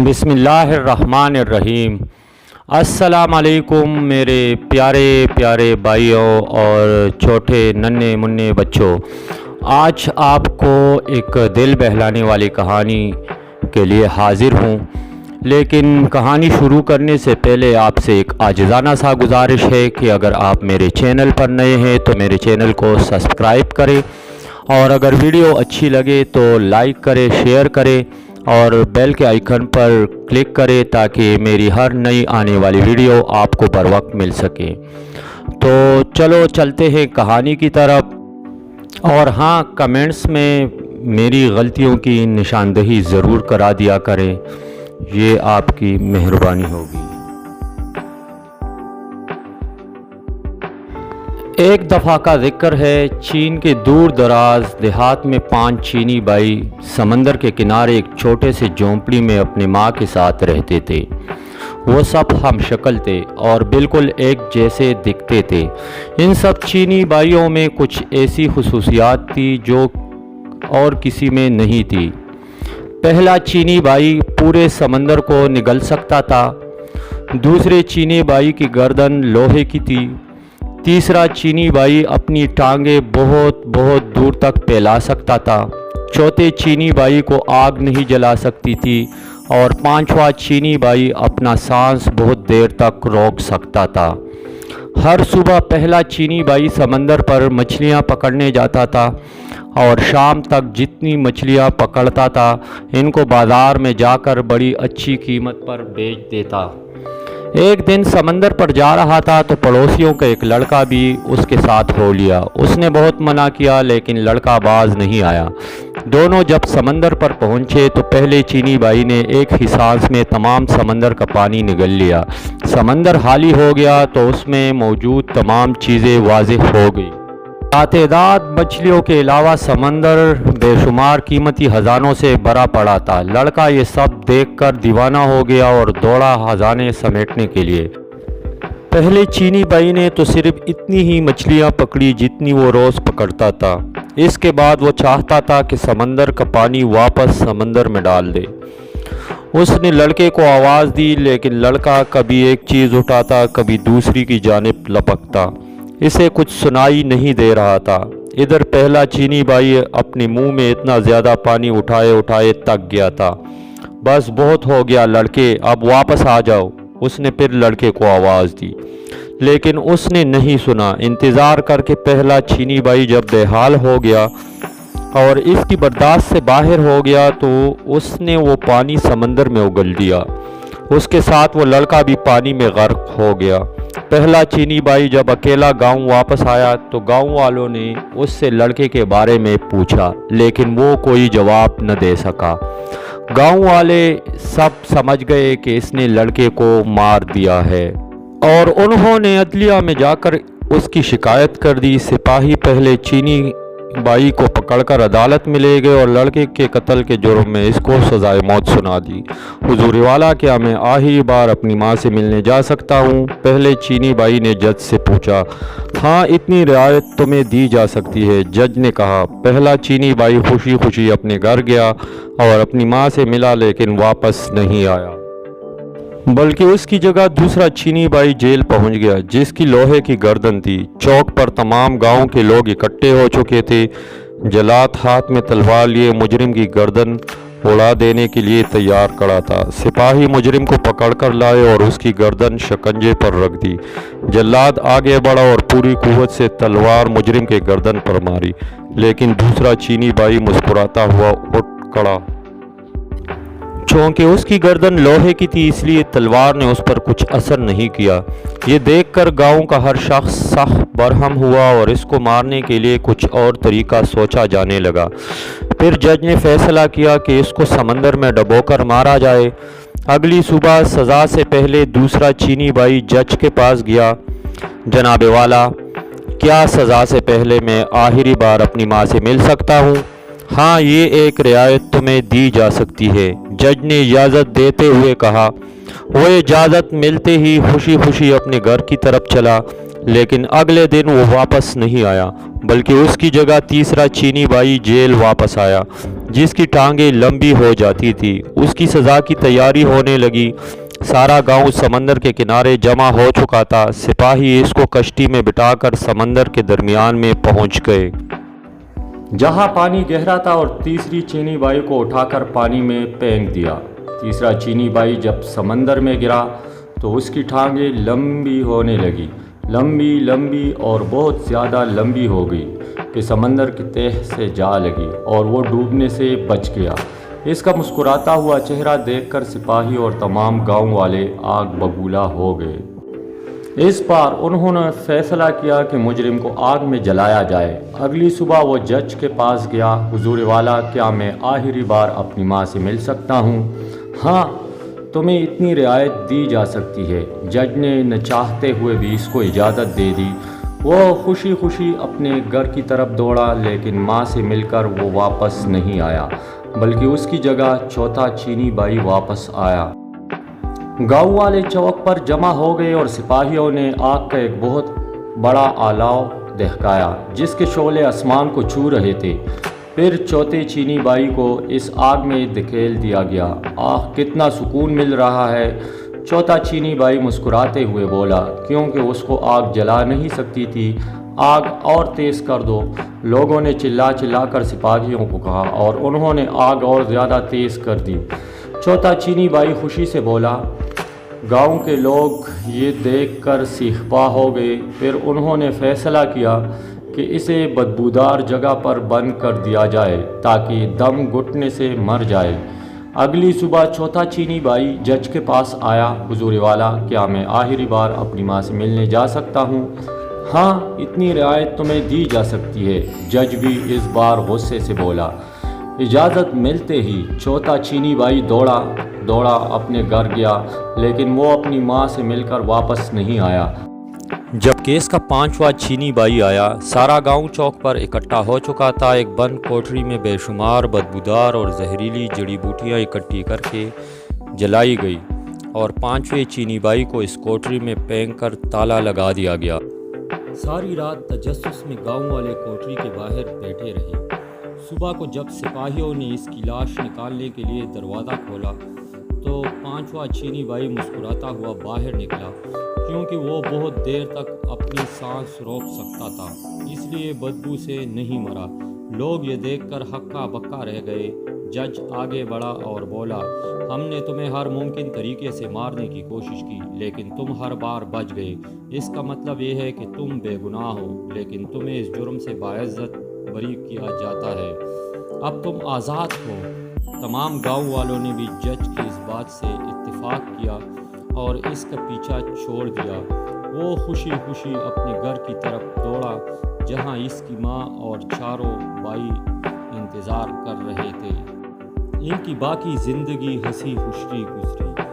بسم اللہ الرحمن الرحیم۔ السلام علیکم میرے پیارے پیارے بھائیوں اور چھوٹے ننھے منھے بچوں، آج آپ کو ایک دل بہلانے والی کہانی کے لیے حاضر ہوں، لیکن کہانی شروع کرنے سے پہلے آپ سے ایک عاجزانہ سا گزارش ہے کہ اگر آپ میرے چینل پر نئے ہیں تو میرے چینل کو سبسکرائب کریں، اور اگر ویڈیو اچھی لگے تو لائک کریں، شیئر کریں اور بیل کے آئیکن پر کلک کریں تاکہ میری ہر نئی آنے والی ویڈیو آپ کو بر وقت مل سکے۔ تو چلو چلتے ہیں کہانی کی طرف، اور ہاں کمنٹس میں میری غلطیوں کی نشاندہی ضرور کرا دیا کریں، یہ آپ کی مہربانی ہوگی۔ ایک دفعہ کا ذکر ہے، چین کے دور دراز دیہات میں 5 چینی بھائی سمندر کے کنارے ایک چھوٹے سے جھونپڑی میں اپنی ماں کے ساتھ رہتے تھے۔ وہ سب ہم شکل تھے اور بالکل ایک جیسے دکھتے تھے۔ ان سب چینی بھائیوں میں کچھ ایسی خصوصیات تھی جو اور کسی میں نہیں تھی۔ پہلا چینی بھائی پورے سمندر کو نگل سکتا تھا، دوسرے چینی بھائی کی گردن لوہے کی تھی، تیسرا چینی بھائی اپنی ٹانگیں بہت دور تک پھیلا سکتا تھا، چوتھے چینی بھائی کو آگ نہیں جلا سکتی تھی، اور پانچواں چینی بھائی اپنا سانس بہت دیر تک روک سکتا تھا۔ ہر صبح پہلا چینی بھائی سمندر پر مچھلیاں پکڑنے جاتا تھا اور شام تک جتنی مچھلیاں پکڑتا تھا ان کو بازار میں جا کر بڑی اچھی قیمت پر بیچ دیتا۔ ایک دن سمندر پر جا رہا تھا تو پڑوسیوں کا ایک لڑکا بھی اس کے ساتھ ہو لیا۔ اس نے بہت منع کیا لیکن لڑکا باز نہیں آیا۔ دونوں جب سمندر پر پہنچے تو پہلے چینی بھائی نے ایک ہی سانس میں تمام سمندر کا پانی نگل لیا۔ سمندر خالی ہو گیا تو اس میں موجود تمام چیزیں واضح ہو گئی۔ تعداد مچھلیوں کے علاوہ سمندر بے شمار قیمتی خزانوں سے بھرا پڑا تھا۔ لڑکا یہ سب دیکھ کر دیوانہ ہو گیا اور دوڑا خزانے سمیٹنے کے لیے۔ پہلے چینی بھائی نے تو صرف اتنی ہی مچھلیاں پکڑی جتنی وہ روز پکڑتا تھا۔ اس کے بعد وہ چاہتا تھا کہ سمندر کا پانی واپس سمندر میں ڈال دے۔ اس نے لڑکے کو آواز دی لیکن لڑکا کبھی ایک چیز اٹھاتا کبھی دوسری کی جانب لپکتا، اسے کچھ سنائی نہیں دے رہا تھا۔ ادھر پہلا چینی بھائی اپنے منہ میں اتنا زیادہ پانی اٹھائے تک گیا تھا۔ بس بہت ہو گیا لڑکے، اب واپس آ جاؤ، اس نے پھر لڑکے کو آواز دی، لیکن اس نے نہیں سنا۔ انتظار کر کے پہلا چینی بھائی جب بے حال ہو گیا اور اس کی برداشت سے باہر ہو گیا تو اس نے وہ پانی سمندر میں اگل دیا۔ اس کے ساتھ وہ لڑکا بھی پانی میں غرق ہو گیا۔ پہلا چینی بھائی جب اکیلا گاؤں واپس آیا تو گاؤں والوں نے اس سے لڑکے کے بارے میں پوچھا لیکن وہ کوئی جواب نہ دے سکا۔ گاؤں والے سب سمجھ گئے کہ اس نے لڑکے کو مار دیا ہے اور انہوں نے عدلیہ میں جا کر اس کی شکایت کر دی۔ سپاہی پہلے چینی بھائی کو پکڑ کر عدالت میں لے گئے اور لڑکے کے قتل کے جرم میں اس کو سزائے موت سنا دی۔ حضور والا، کیا میں آخری بار اپنی ماں سے ملنے جا سکتا ہوں؟ پہلے چینی بھائی نے جج سے پوچھا۔ ہاں، اتنی رعایت تمہیں دی جا سکتی ہے، جج نے کہا۔ پہلا چینی بھائی خوشی خوشی اپنے گھر گیا اور اپنی ماں سے ملا لیکن واپس نہیں آیا، بلکہ اس کی جگہ دوسرا چینی بھائی جیل پہنچ گیا جس کی لوہے کی گردن تھی۔ چوک پر تمام گاؤں کے لوگ اکٹھے ہو چکے تھے۔ جلاد ہاتھ میں تلوار لیے مجرم کی گردن اڑا دینے کے لیے تیار کھڑا تھا۔ سپاہی مجرم کو پکڑ کر لائے اور اس کی گردن شکنجے پر رکھ دی۔ جلاد آگے بڑھا اور پوری قوت سے تلوار مجرم کے گردن پر ماری، لیکن دوسرا چینی بھائی مسکراتا ہوا اٹھ کھڑا۔ چونکہ اس کی گردن لوہے کی تھی اس لیے تلوار نے اس پر کچھ اثر نہیں کیا۔ یہ دیکھ کر گاؤں کا ہر شخص سخت برہم ہوا اور اس کو مارنے کے لیے کچھ اور طریقہ سوچا جانے لگا۔ پھر جج نے فیصلہ کیا کہ اس کو سمندر میں ڈبو کر مارا جائے۔ اگلی صبح سزا سے پہلے دوسرا چینی بھائی جج کے پاس گیا۔ جناب والا، کیا سزا سے پہلے میں آخری بار اپنی ماں سے مل سکتا ہوں؟ ہاں، یہ ایک رعایت تمہیں دی جا سکتی ہے، جج نے اجازت دیتے ہوئے کہا۔ وہ اجازت ملتے ہی خوشی خوشی اپنے گھر کی طرف چلا، لیکن اگلے دن وہ واپس نہیں آیا، بلکہ اس کی جگہ تیسرا چینی بھائی جیل واپس آیا۔ جس کی ٹانگیں لمبی ہو جاتی تھی۔ اس کی سزا کی تیاری ہونے لگی۔ سارا گاؤں سمندر کے کنارے جمع ہو چکا تھا۔ سپاہی اس کو کشتی میں بٹھا کر سمندر کے درمیان میں پہنچ گئے، جہاں پانی گہرا تھا، اور تیسری چینی بائی کو اٹھا کر پانی میں پھینک دیا۔ تیسرا چینی بائی جب سمندر میں گرا تو اس کی ٹانگیں لمبی ہونے لگی، لمبی اور بہت زیادہ لمبی ہو گئی کہ سمندر کی تہہ سے جا لگی اور وہ ڈوبنے سے بچ گیا۔ اس کا مسکراتا ہوا چہرہ دیکھ کر سپاہی اور تمام گاؤں والے آگ ببولا ہو گئے۔ اس بار انہوں نے فیصلہ کیا کہ مجرم کو آگ میں جلایا جائے۔ اگلی صبح وہ جج کے پاس گیا۔ حضور والا، کیا میں آخری بار اپنی ماں سے مل سکتا ہوں؟ ہاں، تمہیں اتنی رعایت دی جا سکتی ہے۔ جج نے نہ چاہتے ہوئے بھی اس کو اجازت دے دی۔ وہ خوشی خوشی اپنے گھر کی طرف دوڑا، لیکن ماں سے مل کر وہ واپس نہیں آیا، بلکہ اس کی جگہ چوتھا چینی بائی واپس آیا۔ گاؤں والے چوک پر جمع ہو گئے اور سپاہیوں نے آگ کا ایک بہت بڑا الاؤ دہکایا جس کے شعلے آسمان کو چھو رہے تھے۔ پھر چوتھے چینی بائی کو اس آگ میں دھکیل دیا گیا۔ آہ، کتنا سکون مل رہا ہے! چوتھا چینی بائی مسکراتے ہوئے بولا، کیونکہ اس کو آگ جلا نہیں سکتی تھی۔ آگ اور تیز کر دو، لوگوں نے چلا کر سپاہیوں کو کہا، اور انہوں نے آگ اور زیادہ تیز کر دی۔ چوتھا چینی بائی خوشی سے بولا۔ گاؤں کے لوگ یہ دیکھ کر سیخ پا ہو گئے۔ پھر انہوں نے فیصلہ کیا کہ اسے بدبودار جگہ پر بند کر دیا جائے تاکہ دم گھٹنے سے مر جائے۔ اگلی صبح چوتھا چینی بائی جج کے پاس آیا۔ حضور والا، کیا میں آخری بار اپنی ماں سے ملنے جا سکتا ہوں؟ ہاں، اتنی رعایت تمہیں دی جا سکتی ہے۔ جج بھی اس بار غصے سے بولا۔ اجازت ملتے ہی چوتھا چینی بائی دوڑا اپنے گھر گیا، لیکن وہ اپنی ماں سے مل کر واپس نہیں آیا۔ جب کیس کا پانچواں چینی بائی آیا، سارا گاؤں چوک پر اکٹھا ہو چکا تھا۔ ایک بند کوٹری میں بے شمار بدبودار اور زہریلی جڑی بوٹیاں اکٹھی کر کے جلائی گئی، اور پانچویں چینی بائی کو اس کوٹری میں پھینک کر تالا لگا دیا گیا۔ ساری رات تجسس میں گاؤں والے کوٹری کے باہر بیٹھے رہے۔ صبح کو جب سپاہیوں نے اس کی لاش نکالنے کے لیے دروازہ کھولا تو پانچواں چینی بائی مسکراتا ہوا باہر نکلا، کیونکہ وہ بہت دیر تک اپنی سانس روک سکتا تھا، اس لیے بدبو سے نہیں مرا۔ لوگ یہ دیکھ کر ہکا بکا رہ گئے۔ جج آگے بڑھا اور بولا، ہم نے تمہیں ہر ممکن طریقے سے مارنے کی کوشش کی، لیکن تم ہر بار بچ گئے۔ اس کا مطلب یہ ہے کہ تم بے گناہ ہو، لیکن تمہیں اس جرم سے باعزت بری کیا جاتا ہے۔ اب تم آزاد ہو۔ تمام گاؤں والوں نے بھی جج کی اس بات سے اتفاق کیا اور اس کا پیچھا چھوڑ دیا۔ وہ خوشی خوشی اپنے گھر کی طرف دوڑا، جہاں اس کی ماں اور چاروں بھائی انتظار کر رہے تھے۔ ان کی باقی زندگی ہنسی خوشی گزری۔